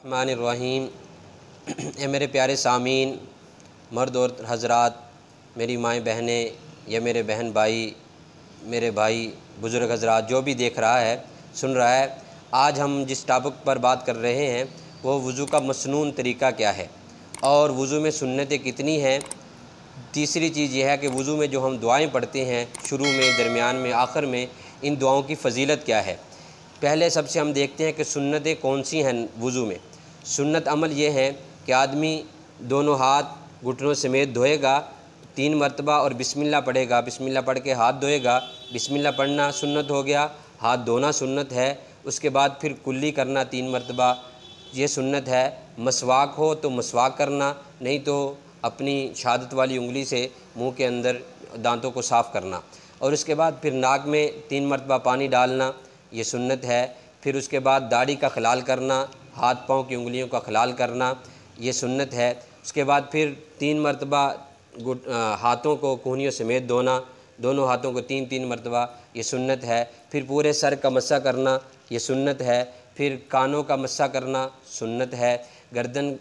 रहमानिर्रहीम। ए मेरे प्यारे सामीन, मर्द और हज़रात, मेरी माएँ बहनें या मेरे बहन भाई, मेरे भाई बुज़ुर्ग हज़रात, जो भी देख रहा है सुन रहा है, आज हम जिस टॉपिक पर बात कर रहे हैं वो वज़ू का मसनून तरीक़ा क्या है और वज़ू में सुन्नतें कितनी हैं। तीसरी चीज़ यह है कि वज़ू में जो हम दुआएं पढ़ते हैं शुरू में, दरमियान में, आखिर में, इन दुआओं की फ़जीलत क्या है। पहले सबसे हम देखते हैं कि सुन्नतें कौन सी हैं वज़ू में। सुन्नत अमल ये है कि आदमी दोनों हाथ घुटनों समेत धोएगा 3 मरतबा और बिस्मिल्लाह पढ़ेगा। बिस्मिल्लाह पढ़ के हाथ धोएगा। बिस्मिल्लाह पढ़ना सुन्नत हो गया, हाथ धोना सुन्नत है। उसके बाद फिर कुल्ली करना 3 मरतबा, ये सुन्नत है। मसवाक हो तो मसवाक करना, नहीं तो अपनी शहादत वाली उंगली से मुंह के अंदर दांतों को साफ़ करना। और उसके बाद फिर नाक में 3 मरतबा पानी डालना, ये सुन्नत है। फिर उसके बाद दाढ़ी का खलाल करना, हाथ पाँव की उंगलियों का खलाल करना, ये सुन्नत है। उसके बाद फिर 3 मरतबा हाथों को कोहनियों समेत धोना, दोनों हाथों को 3-3 मरतबा, ये सुन्नत है। फिर पूरे सर का मस्सा करना, ये सुन्नत है। फिर कानों का मस्सा करना सुन्नत है। गर्दन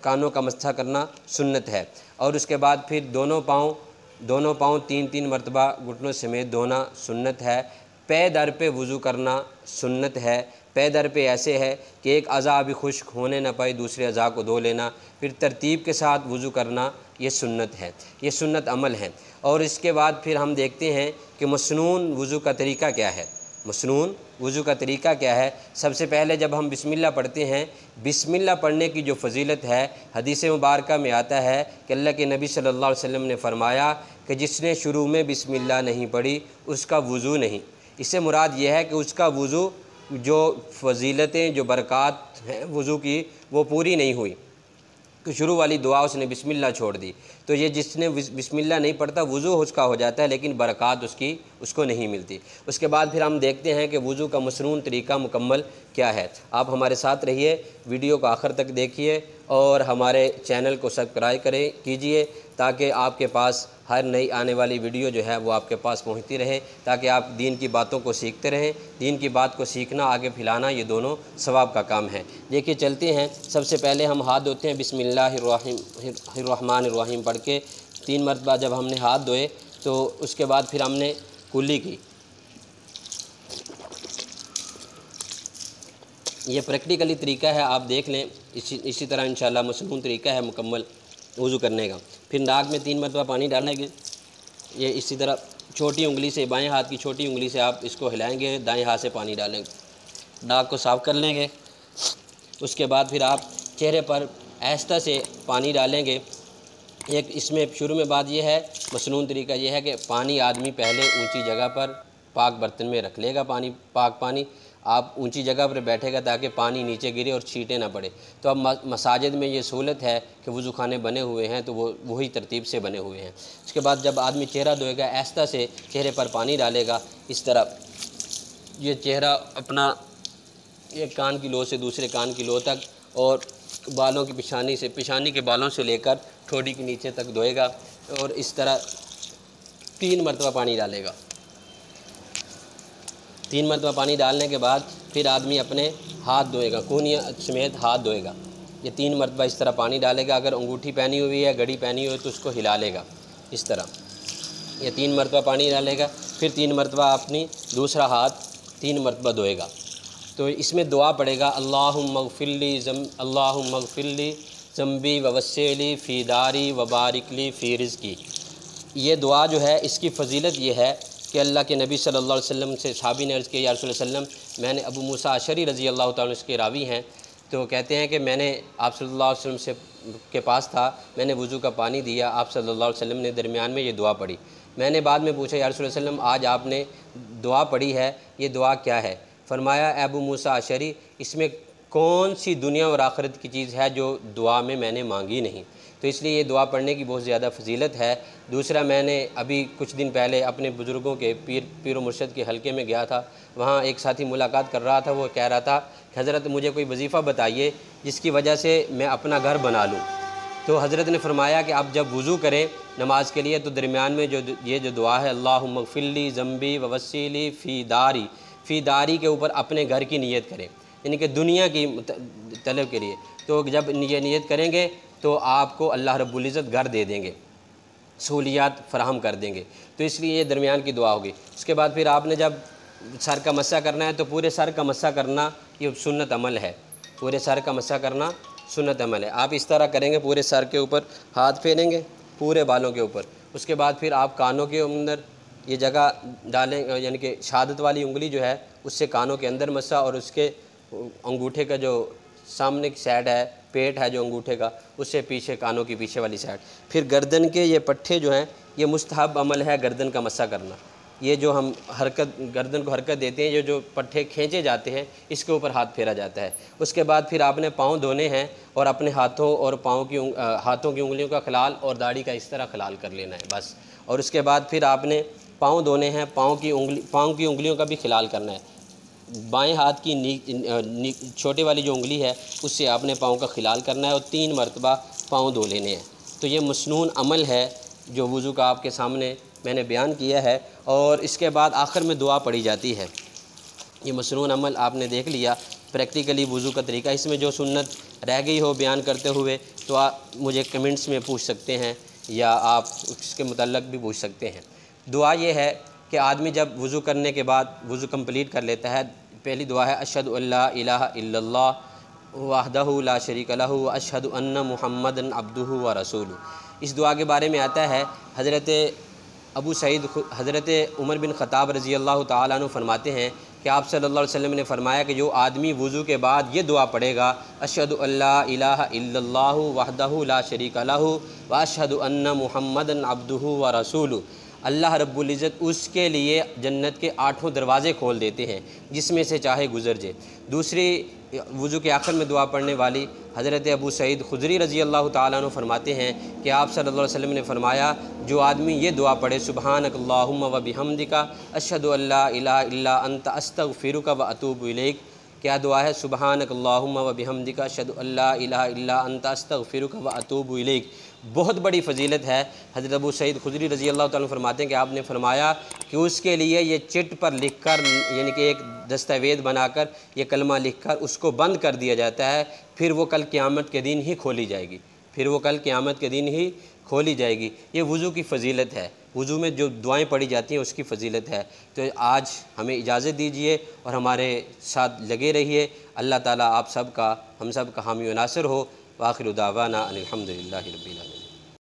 कानों का मस्सा करना सुन्नत है। और उसके बाद फिर दोनों पाँव 3-3 मरतबा घुटनों समेत धोना सुन्नत है। पै दर पे वज़ू करना सुन्नत है। पै दर पे ऐसे है कि एक अज़ा अभी खुश्क होने न पाए, दूसरे अज़ा को धो लेना। फिर तरतीब के साथ वज़ू करना, ये सुन्नत है, ये सुन्नत अमल है। और इसके बाद फिर हम देखते हैं कि मसनून वज़ू का तरीक़ा क्या है। मसनून वज़ू का तरीक़ा क्या है। सबसे पहले जब हम बिस्मिल्लाह पढ़ते हैं, बिस्मिल्लाह पढ़ने की जो फ़जीलत है, हदीस मुबारक में आता है कि अल्लाह के नबी सल्लल्लाहु अलैहि वसल्लम ने फ़रमाया कि जिसने शुरू में बिस्मिल्लाह नहीं पढ़ी उसका वज़ू नहीं। इससे मुराद ये है कि उसका वज़ू, जो फ़जीलतें, जो बरक़ात हैं वज़ू की, वो पूरी नहीं हुई कि शुरू वाली दुआ उसने बिस्मिल्लाह छोड़ दी। तो ये जिसने बिस्मिल्लाह नहीं पढ़ता वज़ू उसका हो जाता है, लेकिन बरक़ात उसको नहीं मिलती। उसके बाद फिर हम देखते हैं कि वज़ू का मसनून तरीक़ा मुकम्मल क्या है। आप हमारे साथ रहिए, वीडियो को आखिर तक देखिए और हमारे चैनल को सब्सक्राइब कीजिए ताकि आपके पास हर नई आने वाली वीडियो जो है वो आपके पास पहुंचती रहे, ताकि आप दीन की बातों को सीखते रहें। दीन की बात को सीखना, आगे फैलाना, ये दोनों सवाब का काम है। देखिए चलते हैं। सबसे पहले हम हाथ धोते हैं बिस्मिल्लाहिर्रहमानिर्रहीम पढ़ के 3 मरतबा। जब हमने हाथ धोए तो उसके बाद फिर हमने कुल्ली की। ये प्रैक्टिकली तरीक़ा है, आप देख लें। इसी तरह इंशाल्लाह मसनून तरीक़ा है मुकम्मल वज़ू करने का। फिर नाक में 3 मरतबा पानी डालेंगे। ये इसी तरह छोटी उंगली से, बाएं हाथ की छोटी उंगली से आप इसको हिलाएंगे, दाएं हाथ से पानी डालेंगे, नाक को साफ़ कर लेंगे। उसके बाद फिर आप चेहरे पर आहिस्ता से पानी डालेंगे। एक इसमें शुरू में बात यह है, मसनून तरीक़ा यह है कि पानी आदमी पहले ऊंची जगह पर पाक बर्तन में रख लेगा। पाक पानी आप ऊंची जगह पर बैठेगा ताकि पानी नीचे गिरे और छींटे ना पड़े। तो अब मसाजिद में ये सहूलत है कि वज़ू खाने बने हुए हैं, तो वो वही तरतीब से बने हुए हैं। उसके बाद जब आदमी चेहरा धोएगा, आहिस्ता से चेहरे पर पानी डालेगा। इस तरह ये चेहरा अपना एक कान की लो से दूसरे कान की लो तक, और बालों की पेशानी के बालों से लेकर ठोड़ी के नीचे तक धोएगा। और इस तरह 3 मरतबा पानी डालेगा। 3 मरतबा पानी डालने के बाद फिर आदमी अपने हाथ धोएगा, कोहनियाँ समेत हाथ धोएगा। ये 3 मरतबा इस तरह पानी डालेगा। अगर अंगूठी पहनी हुई है, घड़ी पहनी हुई है, तो उसको हिला लेगा इस तरह। ये 3 मरतबा पानी डालेगा। फिर 3 मरतबा अपनी दूसरा हाथ 3 मरतबा धोएगा। तो इसमें दुआ पड़ेगा, अल्लाहुम्मगफिरली ज़म्बी ववस्सिली फ़ी दारी वबारिकली फ़ी रिज़्क़ी। ये दुआ जो है, इसकी फ़जीलत ये है कि अल्लाह के नबी सल्लल्लाहु अलैहि वसल्लम से सहाबी ने अर्ज़ किया, या रसूल सल्लम, मैंने अबू मूसा अशरी रज़ी अल्लाह तआला अन्हु के रावी हैं, तो कहते हैं कि मैंने आप सल्लल्लाहु अलैहि वसल्लम के पास था, मैंने वज़ू का पानी दिया, आप सल्लल्लाहु अलैहि वसल्लम ने दरमियान में ये दुआ पढ़ी। मैंने बाद में पूछा, या रसूल सल्लम, आज आपने दुआ पढ़ी है, ये दुआ क्या है? फ़रमाया, अबू मूसा अशरी, इसमें कौन सी दुनिया और आखिरत की चीज़ है जो दुआ में मैंने मांगी नहीं। तो इसलिए ये दुआ पढ़ने की बहुत ज़्यादा फजीलत है। दूसरा, मैंने अभी कुछ दिन पहले अपने बुज़ुर्गों के पीर व मुर्शद के हलके में गया था। वहाँ एक साथी मुलाकात कर रहा था। वो कह रहा था, हज़रत मुझे कोई वजीफ़ा बताइए जिसकी वजह से मैं अपना घर बना लूँ। तो हज़रत ने फरमाया कि आप जब वज़ू करें नमाज के लिए, तो दरमियान में जो दुआ है, अल्लाहुम्मगफिरली ज़म्बी ववस्सिली फ़ी दारी के ऊपर अपने घर की नीयत करें। यानी कि दुनिया की तलब के लिए। तो जब ये नियत करेंगे तो आपको अल्लाह रब्बुल इज़्ज़त घर दे देंगे, सहूलियात फ़राहम कर देंगे। तो इसलिए ये दरमियान की दुआ होगी। उसके बाद फिर आपने जब सर का मस्सा करना है तो पूरे सर का मस्सा करना ये सुन्नत अमल है। पूरे सर का मस्सा करना सुन्नत अमल है। आप इस तरह करेंगे, पूरे सर के ऊपर हाथ फेरेंगे, पूरे बालों के ऊपर। उसके बाद फिर आप कानों के अंदर ये जगह डालें, यानी कि शहादत वाली उंगली जो है उससे कानों के अंदर मस्सा, और उसके अंगूठे का जो सामने की साइड है, पेट है जो अंगूठे का, उससे पीछे कानों की पीछे वाली साइड। फिर गर्दन के ये पट्टे जो हैं, ये मुस्तहब अमल है गर्दन का मस्सा करना। ये जो हम हरकत, गर्दन को हरकत देते हैं, ये जो पट्टे खींचे जाते हैं, इसके ऊपर हाथ फेरा जाता है। उसके बाद फिर आपने पाँव धोने हैं और अपने हाथों और पाँव की हाथों की उंगलियों का खलाल और दाढ़ी का इस तरह खलाल कर लेना है बस। और उसके बाद फिर आपने पाँव धोने हैं, पाँव की उंगलियों का भी खलाल करना है। बाएं हाथ की छोटे वाली जो उंगली है उससे आपने पाँव का खिलाल करना है और 3 मरतबा पाँव धो लेने हैं। तो ये मसनून अमल है जो वज़ू का आपके सामने मैंने बयान किया है। और इसके बाद आखिर में दुआ पढ़ी जाती है। ये मसनून अमल आपने देख लिया, प्रैक्टिकली वज़ू का तरीका। इसमें जो सुन्नत रह गई हो बयान करते हुए तो आप मुझे कमेंट्स में पूछ सकते हैं या आप उसके मुतल्लक़ भी पूछ सकते हैं। दुआ ये है कि आदमी जब वज़ू करने के बाद वज़ू कंप्लीट कर लेता है, पहली दुआ है अशहदु अल्ला इलाहा इल्लल्लाह वहदहु ला शरीका लहु व अशहदु अन्ना मुहम्मदन अब्दुहु व रसूलुहु। इस दुआ के बारे में आता है, हज़रत उमर बिन ख़त्ताब रज़ी अल्लाह ताला अन्हु फरमाते हैं कि आप सल्लल्लाहु अलैहि वसल्लम ने फरमाया कि जो आदमी वज़ू के बाद ये दुआ पढ़ेगा, अशहदु अल्ला इलाहा इल्लल्लाहु वहदहु ला शरीका लहु व अशहदु अन्ना मुहम्मदन अब्दुहु व रसूलुहु, अल्लाह रब्बुल इज़्ज़त उसके लिए जन्नत के 8 दरवाज़े खोल देते हैं जिसमें से चाहे गुज़र जाए। दूसरी वज़ू के आखिर में दुआ पढ़ने वाली हज़रत अबू सईद खुदरी रज़ी अल्लाह ताला अन्हु फरमाते हैं कि आप सल्लल्लाहु अलैहि वसल्लम ने फरमाया, जो आदमी ये दुआ पढ़े सुबहानक अल्लाहुम्मा व बिहम्दिका अशहदु अल्ला इलाहा इल्ला अंता अस्तगफिरुका व अतूबु इलैक। क्या दुआ है? सुबहानक अल्लाहुम्मा व बिहम्दिका अशहदु अल्ला इलाहा इल्ला अंता अस्तगफिरुका व अतूबु इलैक। बहुत बड़ी फजीलत है। हज़रत अबू सईद खुदरी रज़ी अल्लाह ताला फरमाते हैं कि आपने फरमाया कि उसके लिए ये चिट पर लिखकर, यानी कि एक दस्तावेज़ बनाकर ये कलमा लिखकर उसको बंद कर दिया जाता है, फिर वो कल क़यामत के दिन ही खोली जाएगी। ये वज़ू की फ़जीलत है। वज़ू में जो दुआएं पढ़ी जाती हैं उसकी फ़जीलत है। तो आज हमें इजाज़त दीजिए और हमारे साथ लगे रहिए। अल्लाह ताला आप सब का, हम सब का हामी व नासिर हो। व आखिरु दावाना अनिल हम्दुलिल्लाहि रब्बिल आलमीन।